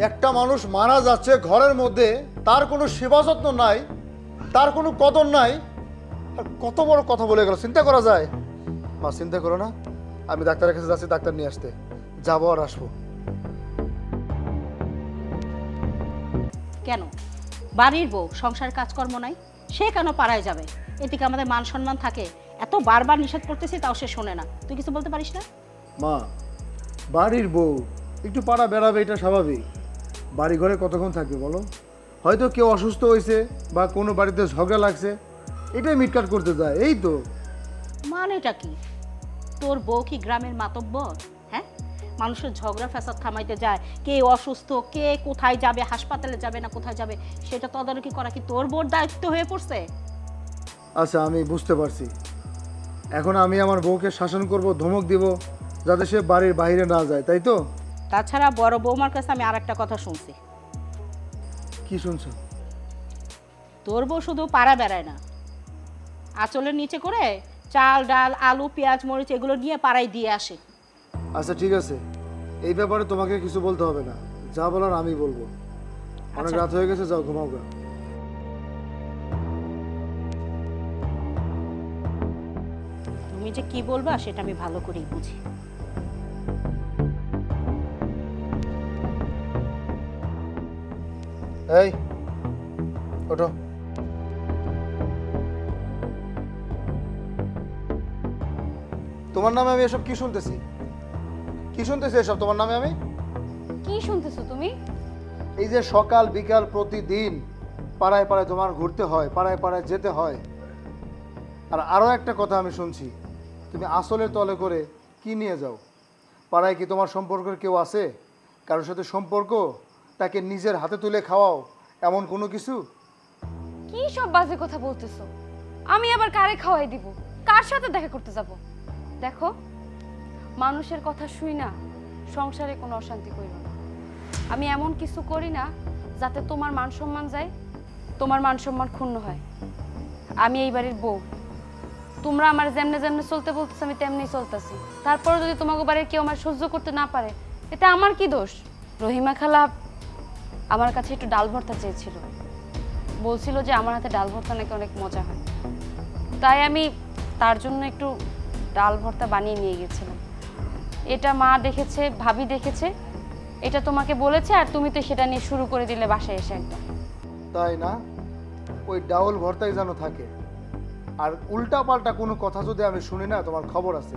একটা মানুষ মারা যাচ্ছে ঘরের মধ্যে, তার কোনো সেবা যত্ন নাই, তার কোনো কদর নাই, আর কত বড় কথা বলে গেল। চিন্তা করা যায়? মা চিন্তা করো না, আমি ডাক্তারের কাছে যাচ্ছি ডাক্তার নিয়ে আসতে, যাবো আর আসবো। কেন বাড়ির বউ সংসার কাজকর্ম নাই, সে কেন পাড়ায় যাবে? এদিকে আমাদের মান সম্মান থাকে, এত বারবার নিষেধ করতেছি তাও সে শোনে না। তুই কিছু বলতে পারিস না? মা বাড়ির বউ একটু পাড়া বেড়াবে, এটা স্বাভাবিক। বাড়ি ঘরে কতক্ষণ থাকবে বলো? হয়তো কেউ অসুস্থ হয়েছে বা কোনো বাড়িতে ঝগড়া লাগছে, এটাই মিটকাট করতে যায়, এই তো। মানেটা কি? তোর বউ কি গ্রামের মাতব্বর? হ্যাঁ, মানুষের ঝগড়া ফ্যাসাদ থামাইতে যায়, কে অসুস্থ, কে কোথায় যাবে, হাসপাতালে যাবে না কোথায় যাবে, সেটা তদারকি করা কি তোর বউর দায়িত্ব হয়ে পড়ছে? আচ্ছা আমি বুঝতে পারছি, এখন আমি আমার বউকে শাসন করব, ধমক দিব, যাতে সে বাড়ির বাইরে না যায়, তাই তো? তাছাড়া বড় বৌমার কাছে আমি আর একটা কথা শুনছি। কি শুনছো? তোর বউ শুধু পাড়া বেড়ায় না, আঁচলের নিচে করে চাল ডাল আলু পেঁয়াজ মরিচ এগুলো নিয়ে পাড়ায় দিয়ে আসে। আচ্ছা ঠিক আছে, এই ব্যাপারে তোমাকে কিছু বলতে হবে না, যা বলার আমি বলবো। অনেক রাত হয়ে গেছে, যাও ঘুমাও গা। তুমি যে কি বলবা সেটা আমি ভালো করেই বুঝি। এই ওঠো। তোমার নামে আমি এসব কি শুনতেছি? কি শুনতেছি এসব তোমার নামে আমি? কি শুনতেছো তুমি? এই যে সকাল বিকাল প্রতিদিন পাড়ায় পাড়ায় তোমার ঘুরতে হয়, পাড়ায় পাড়ায় যেতে হয়। আর আরও একটা কথা আমি শুনছি, তুমি আসলের তলে করে কি নিয়ে যাও? পাড়ায় কি তোমার সম্পর্কের কেউ আছে? কারোর সাথে সম্পর্ক, তাকে নিজের হাতে তুলে খাওয়াও, এমন কোনো কিছু? কি সব বাজে কথা বলতেছো? আমি আবার কারে খাওয়াই দিব? কার সাথে দেখা করতে যাব? দেখো, মানুষের কথা শুই না সংসারে কোনো অশান্তি কইরো না। আমি এমন কিছু করি না যাতে তোমার মান সম্মান যায়, তোমার মান সম্মান ক্ষুণ্ণ হয়। আমি এই বাড়ির বউ, তোমরা আমার যেমনে যেমনে চলতে বলতেছো আমি তেমনি চলতেছি। তারপরে যদি তোমাকে বাড়ির কেউ আমার সহ্য করতে না পারে, এতে আমার কি দোষ? রহিমা খালা আমার কাছে একটু ডাল ভর্তা চেয়েছিল, বলছিল যে আমার হাতে ডাল ভর্তা নাকি অনেক মজা হয়, তাই আমি তার জন্য একটু ডাল ভর্তা বানিয়ে নিয়ে গেছিলাম। এটা মা দেখেছে, ভাবি দেখেছে, এটা তোমাকে বলেছে, আর তুমি তো সেটা নিয়ে শুরু করে দিলে বাসায় এসে একদম। তাই না? ওই ডাউল ভর্তাই যেন থাকে, আর উল্টা পাল্টা কোনো কথা যদি আমি শুনি না, তোমার খবর আছে।